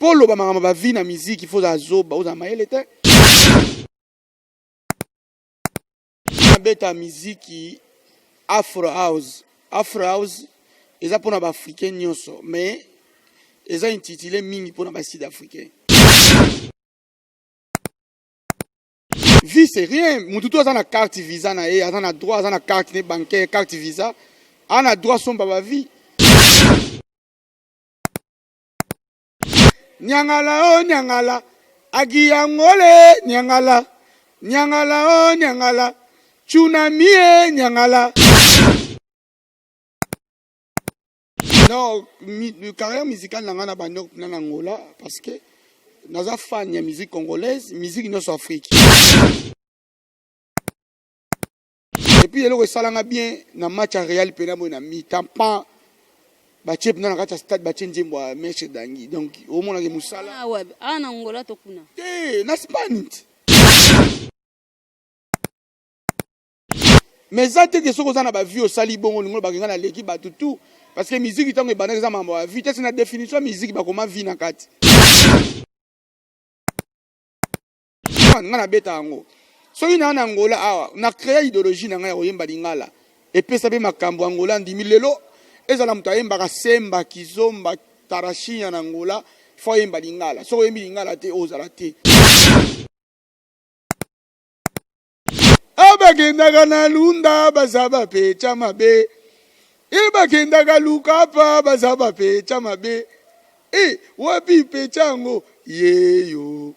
polo ba mama ba vie na musique il faut za zoba oza mayele te beta musique afro house eza pona ba africain nyonso mais eza intitulé mingi pona ba sud africain. Vie c'est rien, mututu aza na carte visa na ye, aza na droit, aza na carte bancaire, carte visa, ana droit son ba vie. Nyangala oh nyangala, agiyangole nyangala, nyangala oh nyangala, tsunami nyangala. Non, le carrière musicale n'a pas en Angola parce que nous avons fan de musique congolaise, musique non afrique. Et puis le salanga bien na match Real pena mo na mi tampa ba chep na kata stade ba chenje mwa match dangi. Donc au moins na musala. Ah ouais, en Angola to kuna. Eh, na spanit. Mais ça te que soko za na ba vie au sali bongo ngo ba ngana leki ba tutu parce que musique tango ba na za mambo wa vie, c'est na définition musique ba comment vie na kati. Ngana beta ngo. Soki na Angola awa na créer idéologie na ngai oyemba lingala epesa be makambo Angola ndimi lelo ezala mutu ayemba ka semba kizomba tarashi na Angola fo yemba lingala so yembi lingala te ozala te abagendaga na lunda bazaba pecha mabe ibagendaga lukapa bazaba pecha mabe wapi pecha ngo yeyo.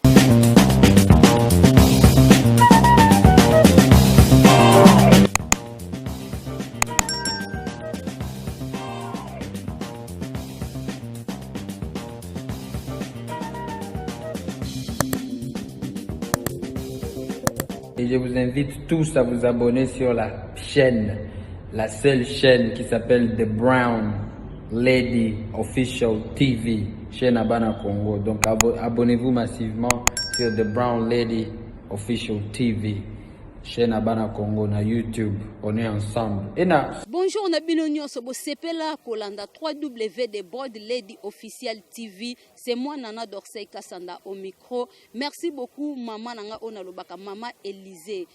Et je vous invite tous à vous abonner sur la chaîne, la seule chaîne qui s'appelle The Brown Lady Official TV, chaîne Abana Congo. Donc abonnez-vous massivement sur The Brown Lady Official TV, chaîne Abana Congo na YouTube. On est ensemble. Bonjour, on a bien nyonso bo sepela kolanda 3W de Broad Lady Official TV. C'est moi Nana Dorsey Kasanda au micro. Merci beaucoup maman nanga ona lobaka mama Élisée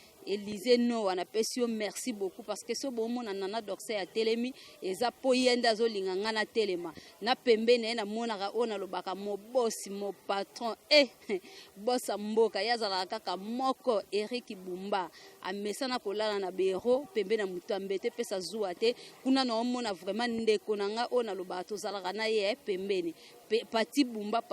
no wana pesio merci beaucoup parce que so bomo na Nana Dorsey a telemi eza poyenda zo linganga na telema na pembene na monaka ona lobaka mo boss mo patron boss mboka yazala kaka moko Eric Bumba amesana kolala na bureau pembene mutu ambete pesa zuwa te kuna na omona vraiment ndeko nanga ona lobaka tozalaka na ye pembene Pati Bumba,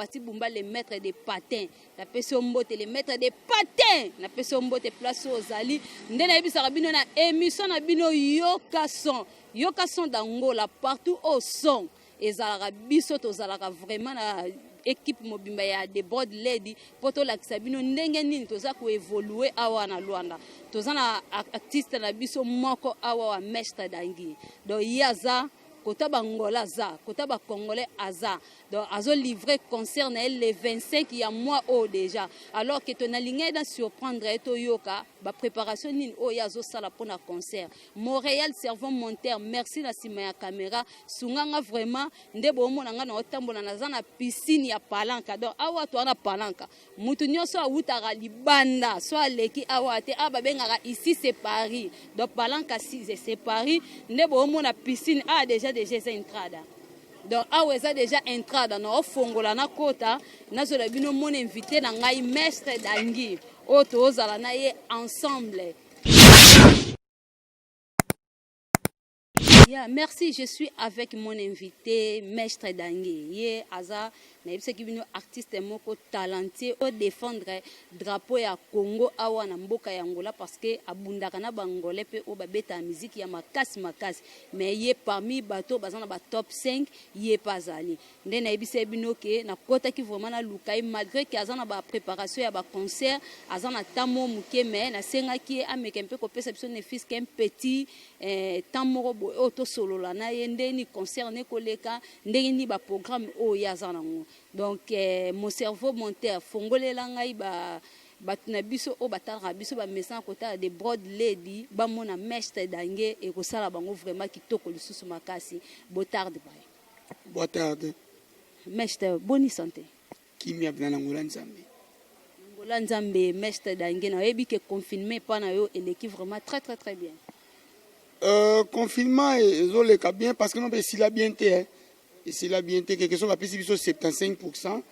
le maître des patins. La personne mbote, le maître des patins. La personne mbote place aux ali. Ndena ebi sarabino na émission na bino yoka son d'Angola partout au son. Ezalaka biso tozalaka vraiment na équipe mobimba ya The Broad Lady poto la kisabino ndenge nini toza ko évoluer awa na Luanda. Toza na artiste na biso moko awa wa Mestre Dangi. Donc yaza Kota Bangola za, Kota ba Congolais aza. Donc azo livré concerne elle les 25 il y a mois au déjà. Alors que ton aligné dans surprendre eto yoka ba préparation nini o yazo sala pona concert. Montréal servant monteur, merci la sima ya caméra. Sunganga vraiment ndebo mona nga na otambola na za na piscine ya Palanka. Donc awa to na Palanka. Mutu nyonso awutaka libanda, so aleki awa te aba bengaka ici c'est Paris. Donc Palanka c'est Paris, ndebo mona piscine a déjà entrada. Donc aweza déjà entrada na ofongola na kota nazo la bino mon invité na ngai Mestre Dangi oto ozala na ye ensemble. Yeah, merci, je suis avec mon invité Mestre Dangi. Ye aza na yebise ki bino artiste moko talentueux au défendre drapeau ya Congo awa na mboka ya Angola parce que abundaka na bangolais pe o babeta musique ya makasi mais ye parmi bato bazana ba top 5 ye pazali nde na yebise bino ke na kota ki vraiment na lukai malgré que azana ba préparation ya ba concert azana tamo muke mais na senga ki ameka mpe ko pesa biso ne fils qu'un petit tamo auto solo la na yende ni concert ne koleka ndenge ni ba programme o yazana ngo. Donc mon cerveau monteur fongole la ngai ba batuna biso o batara biso ba message kota de Broad Lady ba mona Mestre Dangi et ko sala bango vraiment kitoko lisusu makasi botarde ba. Botarde. Mestre, bonne santé. kimia bina na ngola nzambe. Ngola nzambe mestre dangue na yebi ke confinement pa na yo eleki vraiment très très très bien. Confinement ezoleka bien parce que non be sila bien te hein. Et sila bien te quelque chose va pesi biso 75%.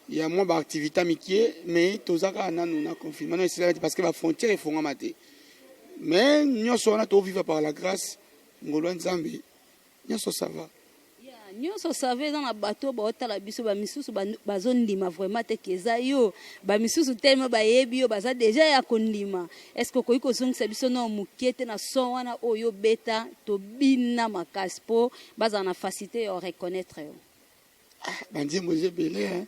Il y a moins d'activité mikie mais tozaka nanu na confinement non sila parce que la frontière est fonga maté. Mais nous sommes tous vivre par la grâce ngolo nzambe. Nous ça va. Nyonso savez dans la bateau ba otala biso ba misusu ba zondima vraiment te keza yo ba misusu tellement ba yebi yo baza déjà ya kondima est-ce que koiko zongisa biso no mukete na son wana oyo beta to bina makaspo baza na facilité ya reconnaître yo bandi moje belé hein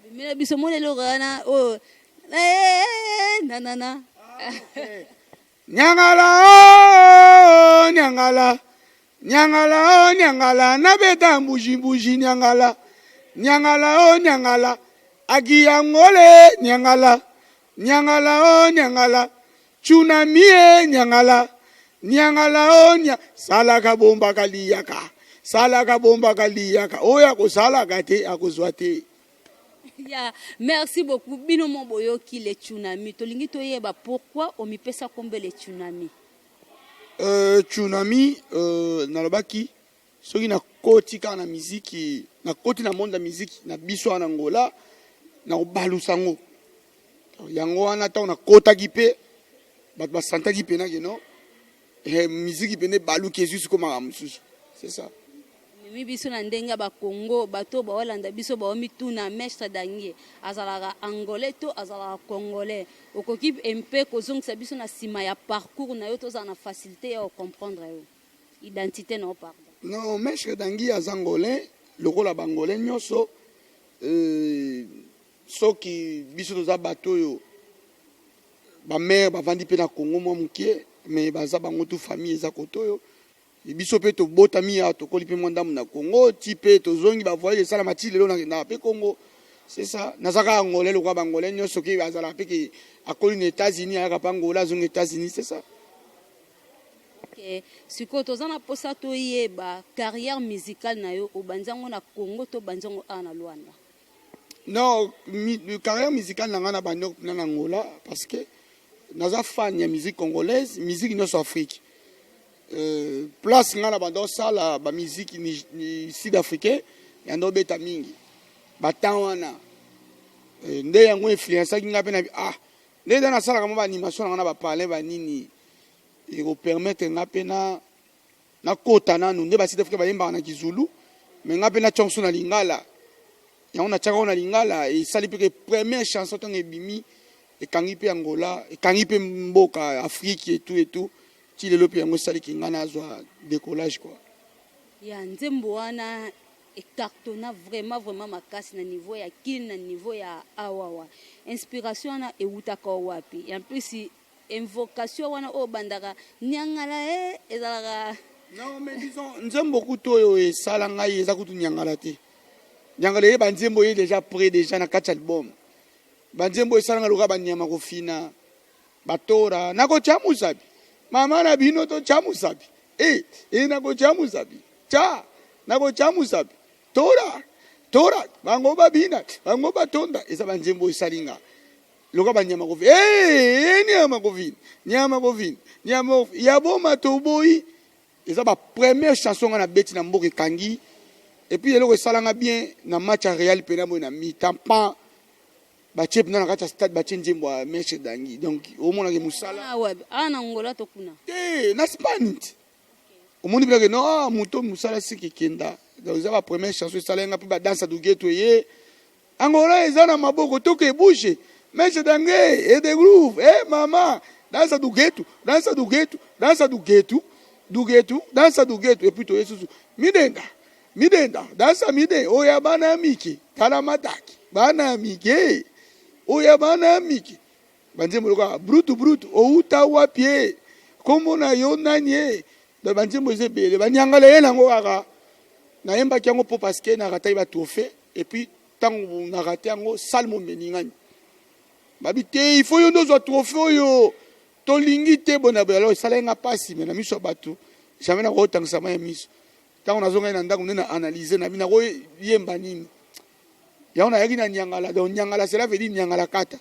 bimela biso monelo rana o nanana nyangala nyangala nyangala oh nyangala na beta mbuji nyangala nyangala oh nyangala agia ngole nyangala nyangala oh nyangala tsunami nyangala nyangala oh sala ka bomba kaliyaka oya ko sala gate akozwate. Yeah, merci beaucoup bino moboyo ki le tsunami tolingi toyeba pourquoi on mi pesa kombe le tsunami. Tsunami nalobaki soki na koti ka na miziki na koti na monde ya miziki na biso na Angola na obalusango yango wana ta na kota gipe bat ba santa gipe na geno miziki pene baluki juste comme amususu c'est ça. Mi biso na ndenga ba Congo bato ba Holanda biso ba mituna mestre dangue azalaka angolais to azalaka congolais okoki mpe kozongisa biso na sima ya parcours na yo to za na facilité ya comprendre yo identité na pardon. Non mestre dangue azangolais lokola bangolais nyoso soki biso to za bato yo ba mère ba vandi pe na Congo mo mukie mais baza bango tu famille za kotoyo biso pe to botami ya to koli pe mondamu na Congo ti pe to zongi ba voyer sala mati lelo na pe Congo c'est ça nazaka angolais lokwa bangolais nyoso ki bazala pe ki akoli na États-Unis aka pangola zongi États-Unis c'est ça. OK siko to zana posa to yeba carrière musicale na yo obanzango na Congo to banzango ana Luanda. Non carrière musicale na ngana bando na Angola parce que naza fan ya musique congolaise musique nyoso Afrique. Place ngana bando sala ba musique ni sud-africain ya ndo beta mingi batanwana nde yango influence kinga pe na nde na sala kama ba animation ngana ba parler ba nini et ko permettre nga pe na kota nanu nde ba sud-africain ba yemba na Kizulu mais nga pe na chanson na lingala yango na chaka na lingala et sali pe première chanson ton ebimi e kangi pe Angola e kangi pe mboka Afrique et tout ti lelo pe yango sali kinga na zwa décollage quoi. Ya nzembo wana e cartonna vraiment makasi na niveau ya kili na niveau ya awawa inspiration na eutaka wapi en plus invocation wana o bandaka nyangala ezalaka. Non mais disons nzembo kutoyo e sala ngai eza kutu nyangala te nyangala e banzembo e déjà prêt déjà na kati album banzembo e sala ngaloka banyama kofina batora nako chamusabi mama na bino to chamusabi nako chamusabi nako chamusabi tora bango babina bango batonda eza banzembo isalinga loka banyama kofina nyama yabo matoboyi eza ba première chanson na beti na mboka kangi et puis eloko esalanga bien na match Real pena mo na mi-temps ba chep na kati stade ba nzembo ya mestre dangi donc au mona ke musala ana ngola to kuna na spanit au mona bien que non muto musala siki kenda donc ça ba première chanson esalanga pe ba danse du ghetto ye angola ezana maboko to ke bouge mestre dangi et de groove mama danse du ghetto danse du ghetto et puis to yesusu midenda dansa mide oya bana miki kala mataki bana miki oya bana miki banzembo loka brutu outa wapie kombo na yo nanye da banzembo ezebele banyangala ye nango kaka na yemba kiango po parce que na ratai ba trophée et puis tango na ratai yango salmo meningani babite il faut yo ndozo trophée yo to lingi te bona belo salenga pasi mais na miso batu jamais na ko tangisa ma miso tango nazonga na ndako nena analyser na bina ko yemba nini on a na nyangala donc nyangala cela veut dire nyangala kata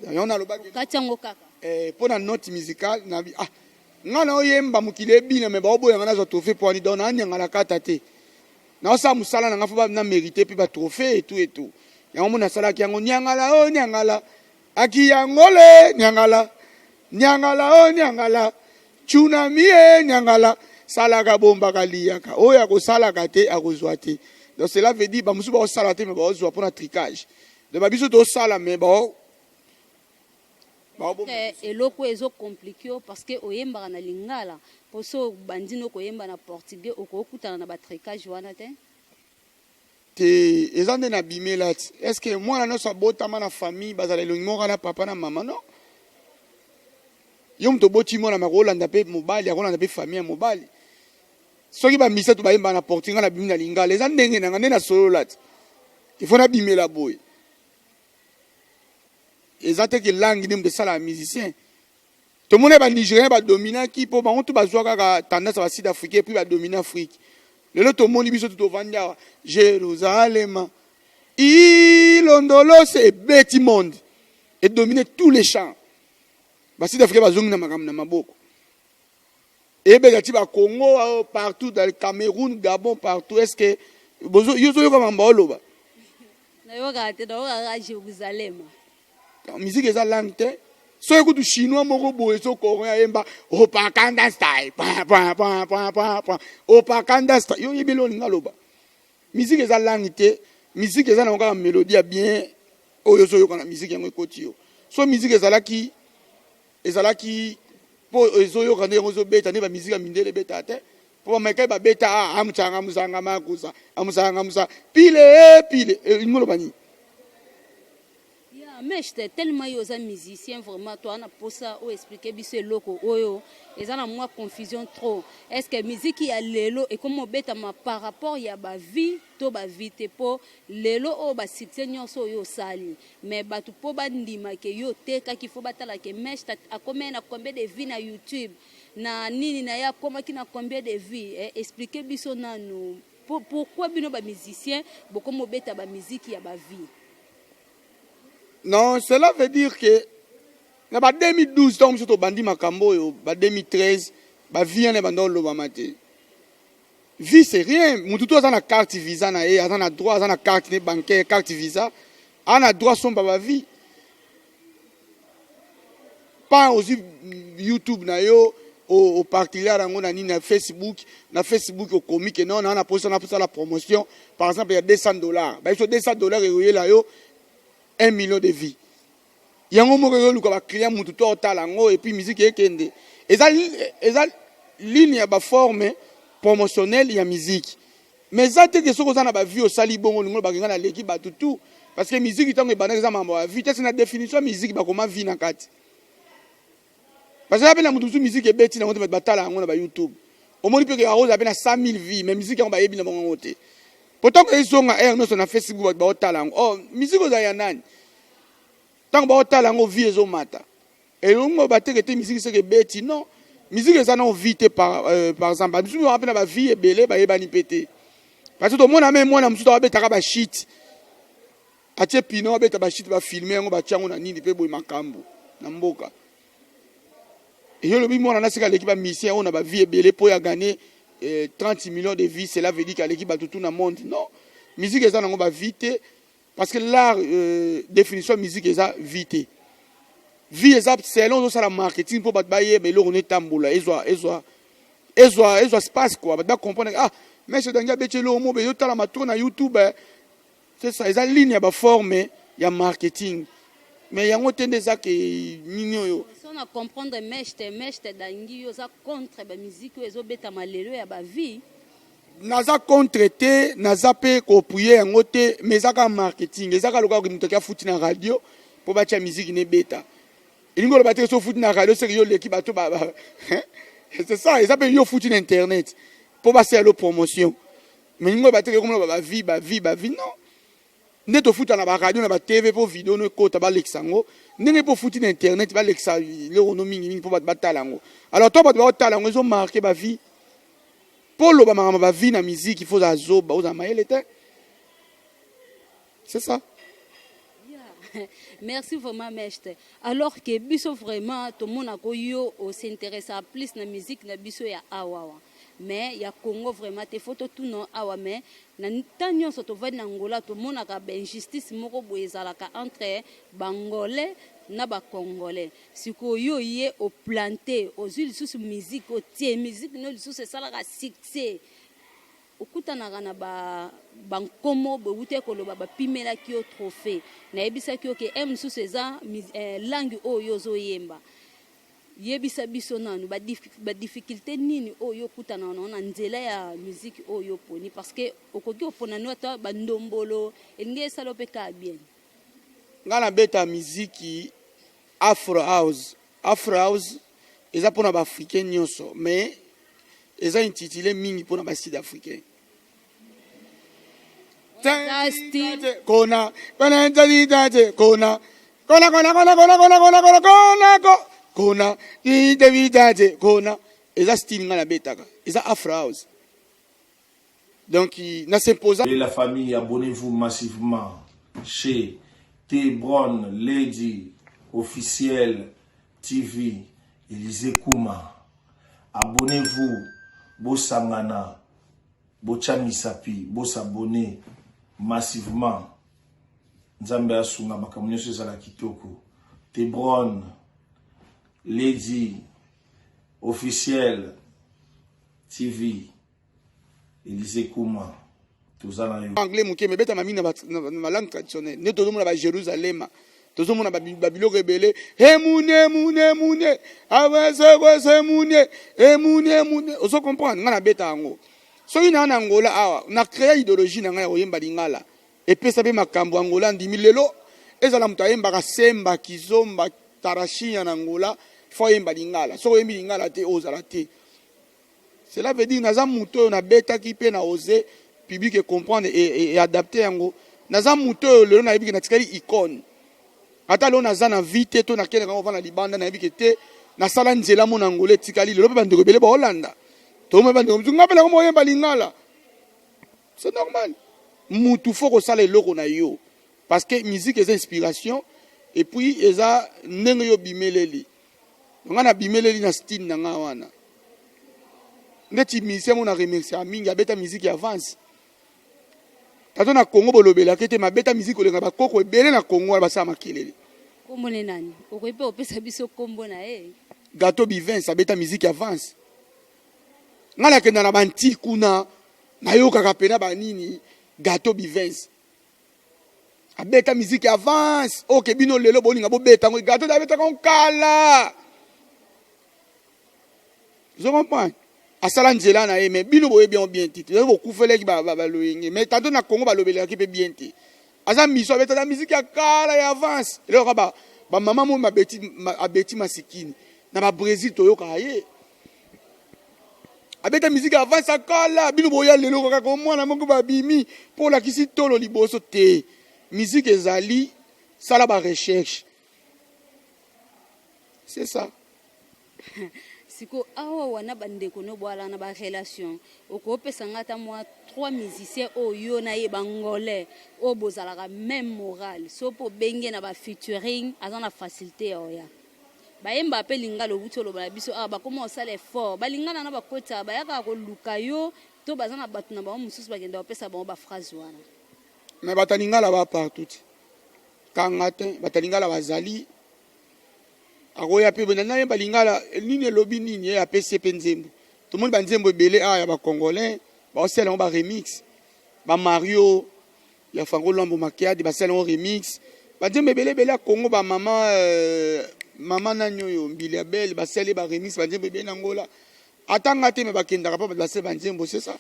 on a le bac Kachango kaka. pour la note musicale na ah ngana oyemba mukile bina me ba oboya ngana zo trophée pour ni donner nyangala kata te na osa musala na ngafa na mériter puis ba trophée et tout yango mona sala ki yango nyangala o nyangala aki yangole nyangala nyangala o nyangala tsunami e nyangala sala ka bomba kaliaka oya ko sala ka te akozwa te donc cela veut dire ba musu ba sala te me ba ozwa pour na tricage de ba biso to sala me ba eloko ezo compliqué parce que oyemba na lingala poso bandino koyemba na portugais okokutana na batricage wana te ezande na bimela est-ce que moi na so botama na famille bazala lingora na papa na mama non yom to boti mo na makolanda pe mobali akolanda pe famille mobali soki ba misa to bayemba na portugais na bimela lingala ezande ndenge na ngane na solo lat il faut na bimela boy. Exactement que langue de ça la musicien tout le monde est nigérien va dominer qui pour ba on tout bazwa ka tendance à sud africain puis va dominer Afrique le lot tout le monde biso tout vanda Jérusalem ilondolo c'est beti monde et dominer tous les champs ba sud africain ba zongi na makam na maboko et be gati ba Congo partout dans le Cameroun Gabon partout est-ce que bozo yozo yo kama mbolo na yo ga te do ga Jérusalem musique eza langue te so ekutu chinois moko boye so coréen yemba opakanda style opakanda style yo yebelo linga loba musique eza langue te musique eza na kaka mélodie ya bien oyo so yokana musique yango ekoti yo so musique ezalaki po ezoyoka nde yango ezobeta nde bamusike ya mindele ebeta te po bameka babeta amusanga musanga makusa amusanga musa pile ingoloba nini. Mais j'étais tellement aux musiciens vraiment toi on a pour ça ou expliquer biso loko oyo et en a moi confusion trop est-ce que musique ya lelo et comment beta ma par rapport ya ba vie to ba vite po lelo o ba succès nyonso yo sali mais ba tu po ba ndima ke yo te ka qu'il faut batala ke mesh a combien de vues na YouTube na nini na ya koma ki na combien de vues expliquer biso nanu pourquoi bino ba musicien beaucoup mo beta ba musique ya ba vie. Non, cela veut dire que en 2012, tant que bandi makambo, en 2013, ba vie en bando lo bamate. Vie c'est rien. Mututo a na carte visa na a na droit, a na carte bancaire, carte visa, a na droit son ba vie. Pas aussi YouTube na yo au partenaire na ni na Facebook au comique non, on a posé la promotion. Par exemple, il y a $200. Ba so $200 et là yo 1 million de vies. Yango moko yo luka ba client mutu to talango et puis musique ekende. Eza ligne ya ba forme promotionnelle ya musique. Mais ça te que soko za na ba vie au sali bongo lingo ba ngana leki ba tutu parce que musique tango ba na mambo ya vie, c'est na définition musique ba comment vie na kati. Parce que la peine mutu musique e beti na ngote ba talango na ba YouTube. Au moins peut que arose na 100,000 vies, mais musique on ba yebi na bongo ngote. Pourtant que ils ont na Facebook ba talango. Oh, musique za ya nani? Tant que talango vie ezo mata. Et on ba te que musique c'est que beti non. Musique ça non vite par exemple. Nous on appelle ba vie et belé ba yeba ni pété. Parce que tout le monde a même moi na musu ba beta ba shit. Atie pino ba beta ba shit ba filmer ngo ba tiango na nini pe boy makambo na mboka. Et yo le bi moi na sika l'équipe mission on a ba vie et belé pour ya gagner 30 millions de vies, cela veut dire qu'à l'équipe tout le monde. Non, musique est ça on va vite parce que l'art définition musique est ça vite. Vie est ça selon ça la marketing pour bailler mais là on est tamboula et soit space quoi. Ba comprendre mais c'est dans ya bete lo mo be yo tala matro na YouTube c'est ça ils ligne ya ba forme ya marketing. Mais yango tende ça que mignon yo. On a comprendre meshte dangi yo za contre ba musique ezo beta malelo ya ba vie. Naza contre te naza pe ko prier yango te mais ça ka marketing ezaka loka ko mutoka futi na radio pour ba tia musique ne beta. Ilingo lo battre so futi na radio c'est yo l'équipe bato ba. C'est ça, ils appellent yo futi na internet pour ba faire la promotion. Mais ilingo battre comme ba vie non. Neto futa na ba radio na ba TV pour vidéo no kota ba lexango ndenge pour futa na internet ba lexa le ono mingi pour ba talango alors toi ba talango ils ont marqué ba vie pour lo ba mama ba vie na musique il faut za zoba za maele te C'est ça. Merci vraiment, Mestre. Alors que biso vraiment, tout le monde a s'intéresse à plus la musique, na biso ya awawa. Mais il y a Congo vraiment, tes photos tout non awa, mais na tanyo soto va na Angola, tout le monde a ben injustice moko boezalaka entre Bangolais na ba Congolais. Si ko yo yé au planté, aux îles sous musique, au tie musique, no sous ça la succès. Okutanaka na bankomo bowute koloba bapimela ki o trophée na yebisa ki oke m sous eza langue oyo zoyemba yebisa biso nanu ba difficulté nini oyo okutana na nzela ya musique oyo poni parce que okoki opona nota bandombolo elingi esala pe ka bien ngana beta musique afro house eza pona ba africain nyonso mais eza intitulé mingi pona ba sud africain Kona, kona, kona, et ça style ngana betaka, et ça afro house. Donc na s'imposa. Et la famille, abonnez-vous massivement chez T-Brown Lady Officiel TV, Élisée Kouma. Abonnez-vous, Bossangana, Bochamisapi, Bossabonné massivement. Nzambe asunga makamunyo sezala kitoko. T-Brown Lady Officiel TV, Élisée Kouma. Anglais muke me beta mamina na langue traditionnelle. Ne todo mona ba Jérusalem. Todo mona ba Babilo rebelle. Emune. Awese emune. Oso comprendre ngana beta ngo. Soki na Angola awa na créer idéologie na nga oyemba lingala. Et puis ça be makambo Angola ndimi lelo. Ezala mutu ayemba ka semba kizomba tarashi ya Angola. Faut yemba lingala. So yembi lingala te ozala te. Cela veut dire naza muto na beta ki pe na oser public et comprendre et adapter yango naza muto lelo na yebiki na tikali icône ata lelo naza na vite to na kene kango vana libanda na yebiki te na sala nzela mo na ngole tikali lelo pe bandeko bele ba Hollanda to mo bandeko mzunga pela ko yemba lingala c'est normal mutu faut ko sala eloko na yo parce que musique est inspiration et puis eza ndenge yo bimeleli ngana bimeleli na style na nga wana ndeti musicien mo na remercier mingi abeta musique avance. Tato na Congo bolobela kete mabeta musique olenga bakoko ebele na Congo ba sa makelele. Kombo ne nani? Okoipe opesa biso kombo na Gâteau Bivin sa beta musique avance. Ngala kenda na banti kuna na yoka kapena banini Gâteau Bivin. Abeta musique avance. OK bino lelo bolinga bo beta ngo gâteau da beta kon kala. Je comprends. Asala nzela na mais bino boye bien titre bo kufele ki ba loyenge mais tanto na Congo ba lobela ki pe bien ti asa miso beta la musique ya kala ya avance le ba maman mo abeti masikini na ba Brésil to yoka ye abeta musique avance akala bino boya lelo ka ko mwana moko ba bimi pour la kisi tolo liboso te musique ezali sala ba recherche c'est ça. Siko awa wana bandeko no boala na ba relation okopesa ngata moi 3 musiciens oyo na ye bangolais o bozalaka même morale so po benge na ba featuring azana facilité oya bayemba pe lingalo butolo ba biso ba komo sala effort balingana na bakota bayaka ko lukayo to bazana batu na ba mususu bagenda opesa ba phrase wana mais batalingala ba partout kangate batalingala bazali agoya pe bana na balingala nini lobby nini ya PCP nzembo tout le monde banzembo belé ya ba congolais ba osela ba remix ba Mario ya Fango Lombo Makiadi ba sela remix banzembo belé ya Congo ba mama nanyo yo mbili belle ba sela ba remix banzembo belé na Angola atanga te me bakenda pa ba sela banzembo c'est ça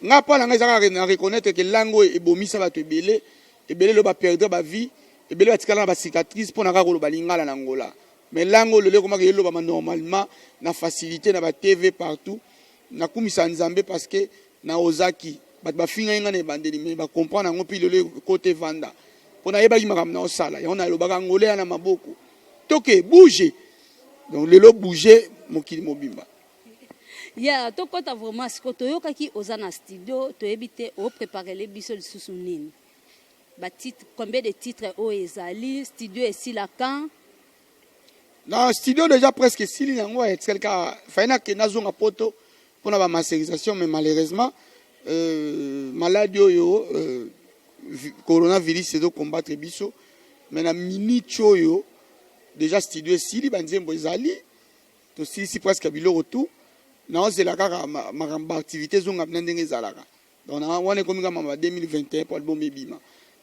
nga pa na ngeza ka reconnaître que lango e bomisa ba to belé lo ba perdre ba vie e belé ba tikala ba cicatrice pour na ka ko ba lingala na Angola. Mais lango le comme que yelo ba normalement na facilité na ba TV partout na kumisa nzambe parce que na ozaki ba finga ngane bandeli mais ba comprendre ngo pi le côté vanda pona yeba ki makam na osala ya ona lo ba ngolé na maboko toke bouger donc lelo bouger mokili mobimba ya to kota vraiment siko to yoka ki ozana studio to ebite o préparer les biso lisusu nini combien de titres au ezali studio ici la quand dans studio déjà presque sili nango etel ka faina ke nazonga poto pona ba masterisation mais malheureusement maladie oyo coronavirus ezo combattre biso mais na minute oyo déjà studio sili banzembo ezali to si presque biloko tout na ozela kaka ma activité zonga bina ndenge ezalaka donc na wana komi kama 2021 pour album ebima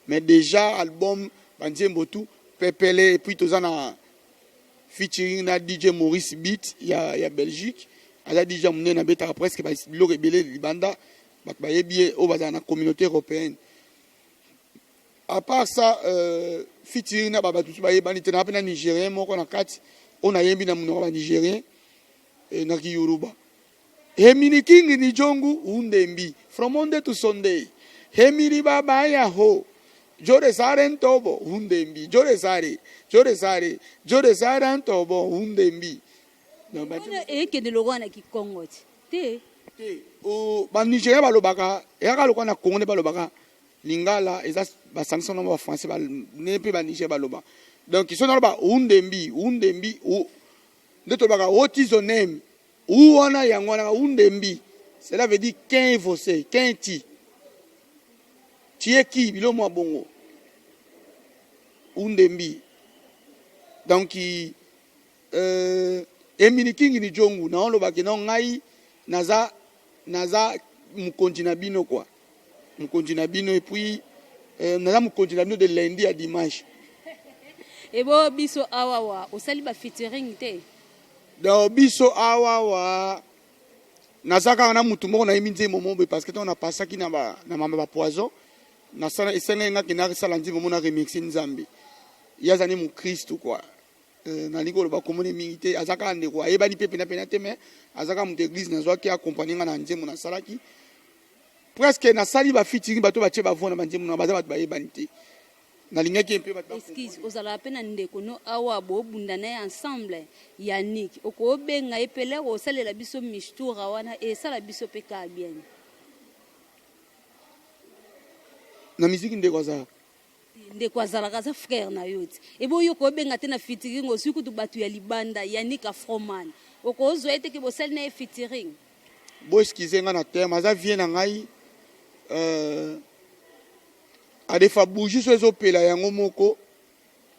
mais déjà album banzembo tout pepele et puis tozana featuring na DJ Maurice Beat ya Belgique ala DJ munena beta presque ba biloko ebele libanda ba yebi o bazana communauté européenne à part ça featuring na baba tout ba yebani tena na nigérien moko na kati on a yembi na munoko ba nigérien na ki yoruba Hemini King ni jongu undembi from Monday to Sunday Hemiri baba ya ho Jore sare ntobo undembi Jore sare ntobo undembi no ba ke de logo na ki Congo te o ba Nigeria balobaka ya ka lokona Congo ne balobaka lingala eza ba sanction no ba français ba ne pe ba Nigeria baloba donc ils sont là ba undembi ou ndeto baka what is your name ou wana yangwana undembi cela veut dire qu'un vossé qu'un ti qui bilo mo bongo undembi donc Emini King ni jongu na on lobaki na ngai naza mukonzi na bino quoi mukonzi na bino et puis naza mukonzi na bino de lundi à dimanche ebo biso awawa osali ba featuring te dans biso awawa nazaka na mutu moko na yimbi momombe parce que on a passé qui na mama ba poison na sana esene nga kina sala nzimbo mona remixer nzambe yazani mu Christ quoi na likolo ba komone milité azaka ande quoi yebani pepe na penate mais azaka mu église na zwa ki accompagner nga na nzembo na salaki presque na sali ba featuring bato ba che ba vona ba nzembo na baza bato ba yebani te na lingaki mpe bato excuse ozala pena ndeko no awa bo bunda na ensemble Yannick oko benga epele o salela biso mistura wana e sala biso pe ka bien na musique ndeko za ndeko azala kaza frère na yoti ebo yo ko benga te na featuring osuku tu batu ya libanda Yannick Afroman oko ozo ete ke bo sali na featuring bo excuse nga na terme aza vient na ngai a des fois bouger sur les opéla yango moko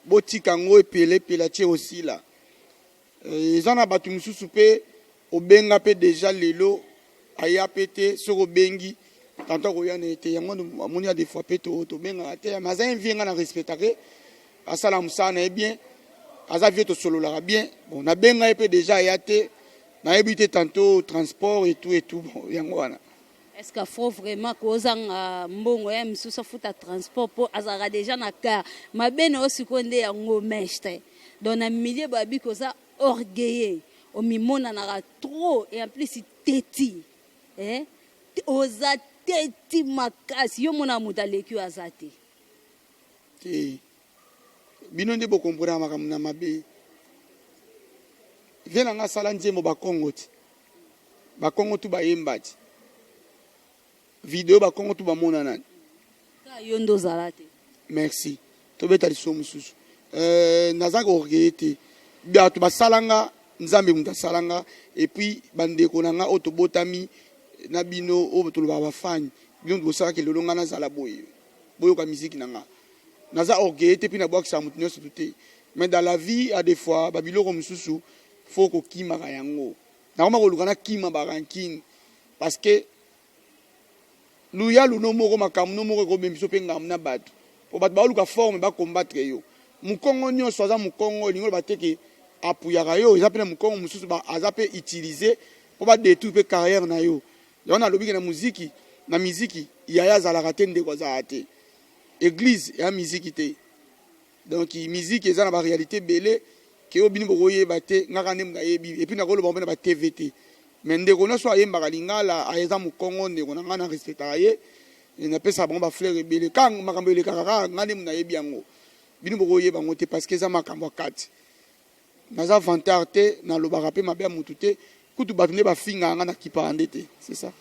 botika ngo epele pela tie aussi là ils en a battu mususu pe obenga pe déjà lelo aya pété sur obengi tantôt ko yana été yango amoni a des fois pe to benga te maza envienga na respecter asala musana e bien aza vie to solo la bien bon na benga pe déjà ya te na ebité tantôt transport et tout bon yango wana. Est-ce qu'il faut vraiment que mbongo ya msusa futa transport pour azara déjà na car ma bene osikonde yango mestre dans na milieu babi ko ça orgueilleux o mimona na trop et en plus teti oza teti makasi yo mona mutaleki azate bino nde bo comprendre makambo na mabe vena nga sala nzembo ba Congo tu ba yembati vidéo ba Congo tu ba mona nani ka yondo zalate merci to beta liso mususu nazaka orgueilleux bia to ba salanga nzambe muta salanga et puis bandeko nanga oto botami na bino o to ba fani bino bo sala ke lolonga na zala boyo ka musique nanga naza orgueilleux puis na box sa mutu nyoso tuté mais dans la vie à des fois ba biloko mususu faut ko kima ka yango na koma ko lukana kima ba ranking parce que luya luno moko makamu no moko ko bembiso pe ngam na bato po bato ba luka forme ba combattre yo mukongo nyonso aza mukongo lingo bateke apuyaka yo eza pena mukongo mususu ba aza pe utiliser po ba détruire pe carrière na yo yona lobiki na muziki na muziki yaya zalaka te ndeko za te église ya muziki te donc musique eza na ba réalité belé ke obini bokoye bate ngaka ne ngayebi et puis na koloba na ba TVT mais ndeko no so ayembaka lingala ayeza mukongo ndeko na ngana respecta ye na pesa bon ba fleur ebele kang makambo ele kaka ngane munayebi yango bini bokoye bango te parce que za makambo kati naza vantar te na lobaka pe mabe mutu te kutu batu ne ba finga ngana kipande te c'est ça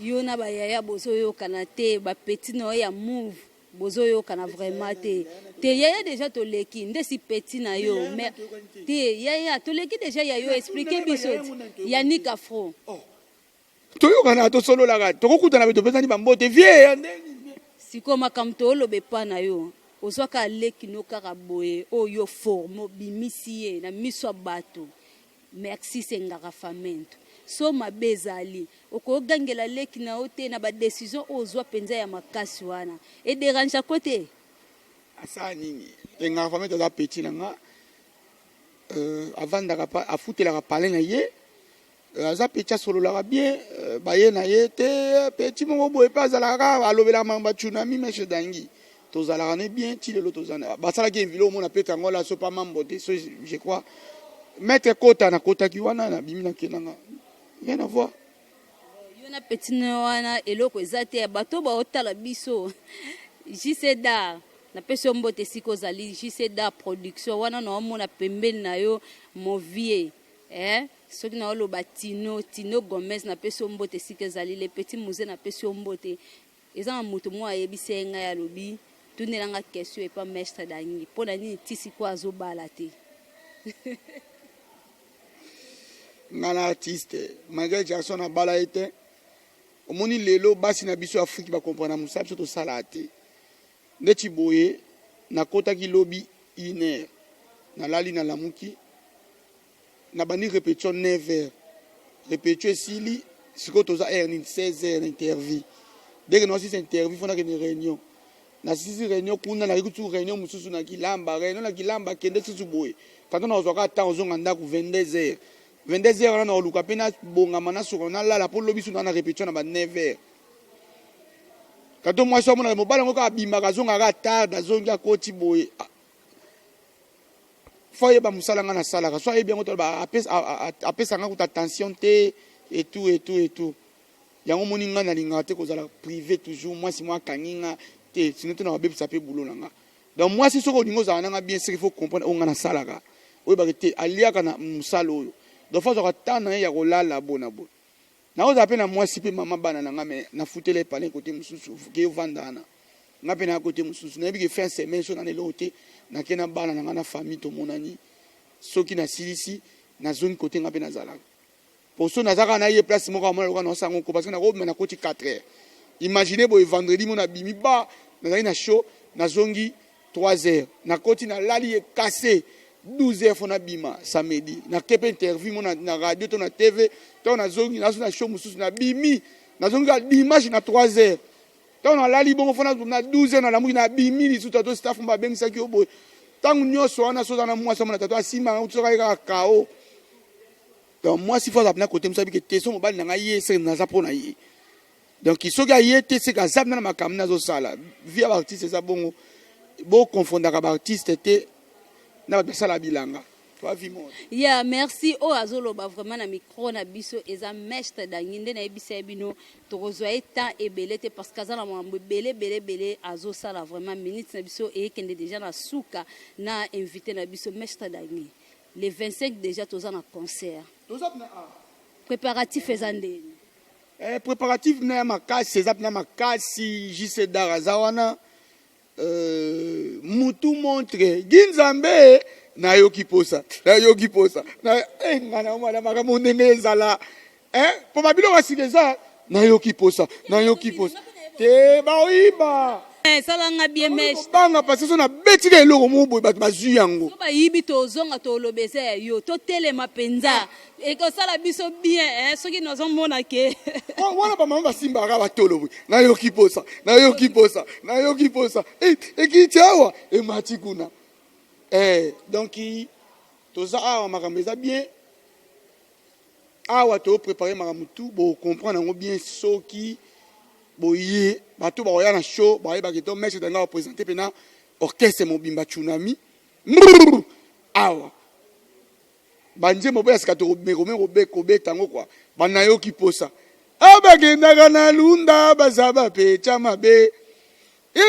yo na ba yaya boso yo kanate ba petit no ya move bozo yo kana vraiment te yaya déjà to leki nde si petit na yo mais te yaya to leki déjà ya yo expliquer biso Yannick Afro to yo kana to solo la to kokuta na to pesa ni bambote vie siko makamto lobe pa na yo ozwaka leki no kaka boye oyo formo bimisi ye na miso bato merci sengaka famento so mabezali okogangela leki na ote na ba décision ozwa penza ya makasi wana e dérange côté asa nini engaka famento za petit nanga avant d'aka pa afutelaka parler na ye aza petit asololaka bien baye na ye te petit moko boye pe azalaka alobela mamba tsunami meshe dangi tozalaka ne bien ti lelo tozana basalaki invilo omona pe tango la so pa mambo te so je crois maître kota na kotaki wana na bimi na kenanga rien à voir yo na petit na wana eloko ezate bato ba otala biso jiseda na peso mbote siko zali jiseda production wana na omona pembeni na yo movie soki na oloba Tino Gomez na peso mbote siko ezali le petit musée na peso mbote eza na moto mo ayebisa nga ya lobi tunelanga question et pas mestre dangi pona nini tisi kwa azobala te ngana artiste Michael Jackson a bala ete omoni lelo basi na biso Afrique ba comprendre musa biso to sala te ndeti boye na kota ki lobi iner na lali na lamuki na bani répétition 9h répétition sili siko toza heure ni 16h interview dès que nous avons interview fona que une réunion na sisi réunion kuna na ikutu réunion mususu na kilamba kende susu boye tanto na ozwaka ta ozonga ndako 22h 22h na oluka pena bonga mana soko na lala po lobi suna na répétition na ba 9h kato moi so mona mobala ngoko abimba kazonga ka tard azongi akoti boye foye ba musala nga na sala ka so bien ngoto ba apesa nga kuta tension te et tout yango moni nga na linga te kozala privé toujours moi si moi kaninga te sinon te na ba bebisa pe boulot nanga donc moi si soko lingo za nanga bien sûr il faut comprendre on nga na sala ka oyo ba te aliaka na musala oyo donc faut que tana ya kolala bona bo na oza pe na moi si pe mama bana nanga mais na futele parler côté mususu ke vandana nga pe na côté mususu na bi ke fin semaine so na lelote na kena bana nanga na famille to monani soki na silisi na zone côté nga pe na zalaka pour ça nazaka na ye place moko amona lokana osango ko parce que na ko na côté 4h imaginez bo vendredi mona bimi ba na na show na zongi 3h na côté na lali e cassé 12h fona bima samedi na kepe interview mona na radio to na TV to na zongi na show mususu na bimi na zongi dimanche na 3h to na lali bongo fona na 12h na lamuki na bimi li tout to staff mba bengisa ki obo tangu nyoso wana so na mwasa mona tato asima utsoka ka kao. Donc moi si faut appeler côté musabi que teso mobali na ngai c'est na zapona yi donc il soga yete c'est ka zapna na makamna zo sala via artiste ça bongo bo confondre ka artiste te na ba sala bilanga toi vimo yeah merci o azoloba vraiment na micro na biso eza mestre danginde na ebisa bino to rezoe temps ebelete parce que azala mambo belé azo sala vraiment minutes na biso et kende déjà na suka na invité na biso mestre dangi le 25 déjà toza na concert préparatif ezandeni préparatif na makasi ezap na makasi jise darazawana mutu montre ginzambe na yoki posa na ngana mwana makamu ndenge ezala po babilo wasileza na yoki posa te baoyiba salanga bien mesh banga parce que na beti ke eloko mo boy bato bazu yango ba yibi to zonga to lobeza yo to telema penza e ko sala biso bien soki nozo mona ke wana ba mama basimba ka batolo boy na yoki posa e ki tiawa e mati kuna donc toza awa makambo eza bien awa to préparer makamutu bo comprendre ngo bien soki boye bato ba oya na show ba yeba keto mestre danga représenter pena orchestre mobimba tsunami awa banje mobo ya skato ko betango kwa bana yo kiposa abagendaka na lunda bazaba pecha mabe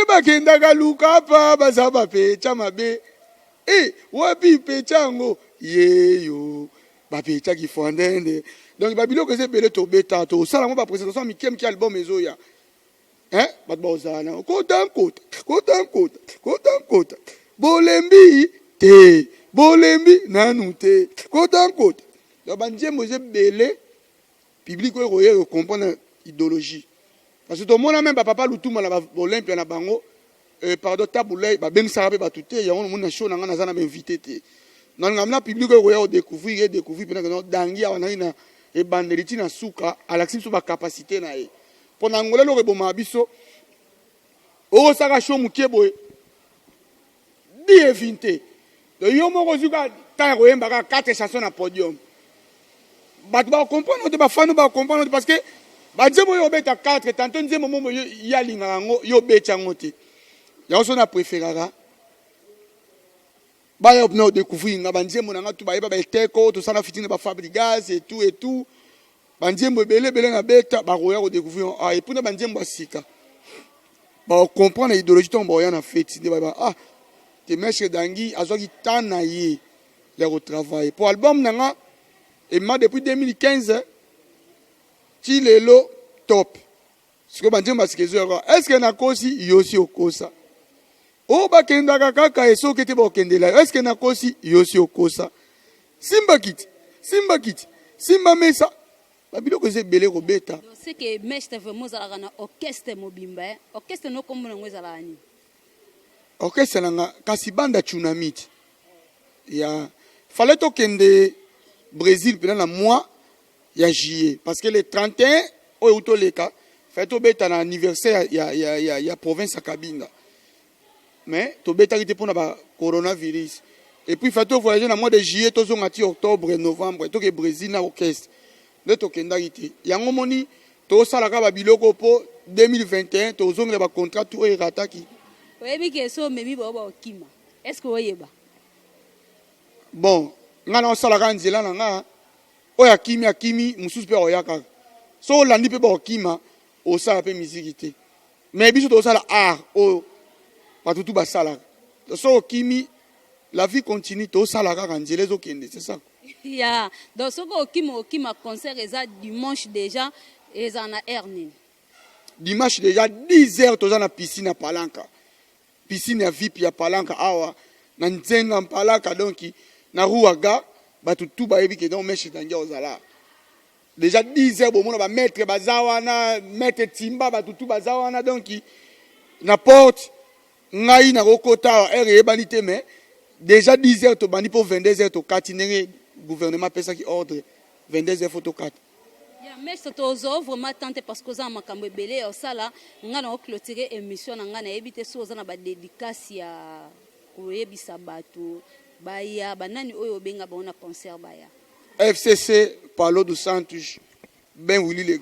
bagendaka lukapa bazaba pecha mabe wapi pechango yeyo ba pecha ki fondende donc babilo que c'est belé to beta to sala mo ba présentation mi kem ki album ezoya hein bato baozala kota nkota bolembi te bolembi nanu te kota donc banzembo eza ebele public oyo koyeba comprendre idéologie parce que tomona même bapapa lutuma na baolympia na bango pardon tabulei babengisaka mpe bato te yango nomoni na show na ngai naza na bainvité te nalingami na public oyo koya kodécouvrir mpena dangi awa nai na ebandeli ti na suka alakisi biso bacapacité na ye mpo na ngolelo oyo ebomaka biso okosaka show mokie boye dievin te yo moko ozuka ntango koyembaka 4 chanson na podium bato bakokomprendre te bafano bakokomprendre te parce que banzembo oyo obeta 4 tanto nzembo momo yo alingaka yango yo obeti yango te yango so na préféraka baya opena odécouvrir nga banzembo na nga tu bayeba baeteko tosala fitini bafabrigas et tout banzembo ebele na beta bakoya kodécouvrir epuna banzembo asika bakokomprendre idéologie ntongo bakoya na feti nde bayeba te maître dangi azwaki temps na ye ya kotravaille po album na nga ema depuis 2015 ti lelo top sikoyo banzembo basika ezoyaka estce nakosi yo si okosa o bakendaka kaka esoki te bakendela yo estce nakosi yo si okosa simba kiti simba mesa babiloko eza ebele kobeta c'est que mestre vraiment ozalaka na orchestre mobimba orchestre nokombo nango ezalaka nini orchestre nanga kasi banda tsunami ti ya fallait tokende Brésil pendant la mois ya juillet parce que le 31 oyo utoleka fallait tobeta na anniversaire ya province ya Kabinda mais tobetaki te mpona ba coronavirus et puis fallait voyager na mois de juillet tozonga ti octobre novembre toke Brésil na orchestre nde tokendaki te yango moni tosalaka babiloko mpo 2021 tozongela bacontrat oyo erataki oyebi ke so omemi bao baokima est ce que oyeba bon nga na osalaka nzela na nga oyo akimi mosusu mpe akoya kaka so olandi mpe baokima osala mpe miziki te mais biso tozosala art oyo bato tu basalaka so okimi la vie continue tosala kaka nzela ezokende c'est ça ya donc soki okima concert eza dimanche déjà eza na air nini dimanche déjà 10 heures toza na piscine ya palanka piscine ya vip ya palanka awa na nzenga mpalaka donc na ruaga bato tu bayebi ke donc meshe tangia ozala déjà 10 heures bomona bamaître baza wana maître timba bato tu baza wana donc na porte ngai na kokota awa heure eyebani te mais déjà 10 heures tobandi mpo 22 heures tokati ndenge gouvernement apesaki ordre 22 heures fo tokata mestre tozo vraiment tante parce que oza makambo ebele osala nga na oclôturer émission na nga nayebi te so oza na badédicace ya koyebisa bato baya banani oyo obenga bango na concert baya FCC Paulo dos Santos Ben Willy le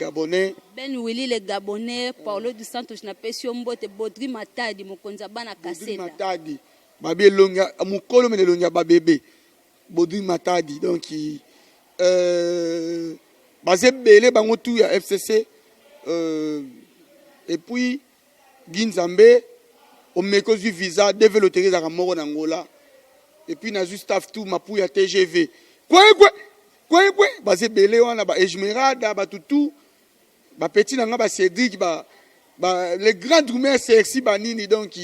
Gabonais Paulo dos Santos na pesi mbote Bodri Matadi mokonzi bana kasela Matadi babi elonga mukolo mene elonga ba bébé Bodri Matadi donc basé belé bango tout ya FCC et puis Ginzambe au mekozi visa développer za moko na Angola et puis na juste staff tout mapu ya TGV quoi basé belé wana ba Ejmerada ba tutu ba petit nanga ba Cédric ba les grands drummers sexy banini donc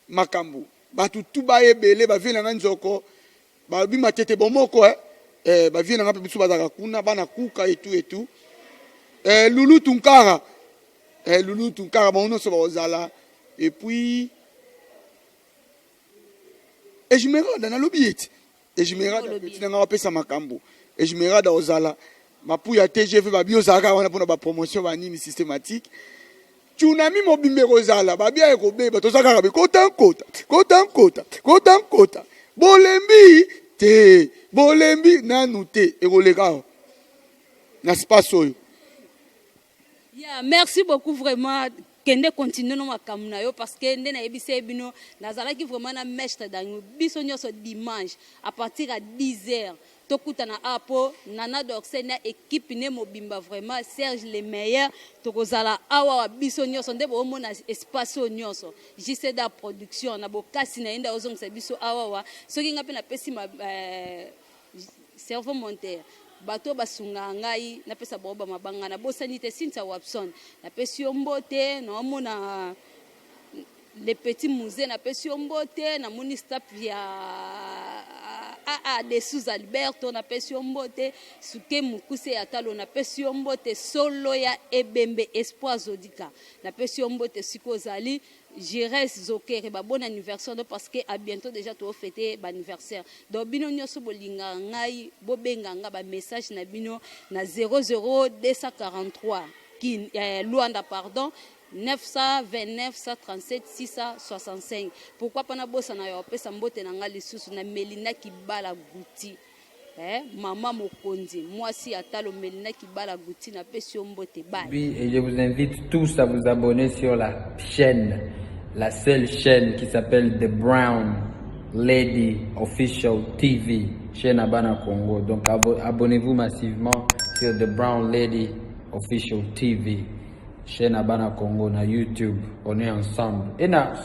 makambo ba tutu ba ebele ba vina nzoko ba bi matete bomoko ba vina nga biso bazaka kuna bana kuka et tout Loulou Tunkara bon non so bazala et puis Ejmerada na lobiet Ejmerada petit nanga pesa makambo Ejmerada ozala mapu ya TGV ba biozaka wana pona ba promotion banini systématique tsunami mobimbe kozala ba bia ekobeba tozaka be kota bolembi nanu te ekoleka na space oyo. Merci beaucoup vraiment kende continuer no makambo na yo parce que nde na yebise bino nazalaki vraiment na mestre dans biso nyonso dimanche à partir à 10h tokutana apo nana doxé na équipe ne mobimba vraiment Serge le meilleur tokozala awa biso nyonso nde bo mona espace nyonso JCDA production na bokasi na enda ozongisa biso awa soki ngape na pesi ma cerveau monteur bato basunga ngai napesa bango bamabanga na bosani te Cynthia Watson napesi yo mbote naomona le petit musée napesi yo mbote na moni staff ya de sous Alberto napesi yo mbote suke mukuse ya talo napesi yo mbote solo ya ebembe espoir zodika napesi yo mbote sikozali Jires Zokere ba bon anniversaire parce que à bientôt déjà to fêter ba anniversaire donc bino nyoso bolinga ngai bobenga nga ba message na bino na 00243 qui Luanda pardon 929 137 665 pourquoi pas na bossa na yo pesa mbote na nga lisusu na Melina Kibala Guti maman Mokonzi moi si atalo Melina Kibala Guti na pesi mbote bye. Oui, et je vous invite tous à vous abonner sur la chaîne, la seule chaîne qui s'appelle The Brown Lady Official TV, chaîne Abana Congo. Donc abonnez-vous massivement sur The Brown Lady Official TV, chaîne Abana Congo na YouTube. On est ensemble. Et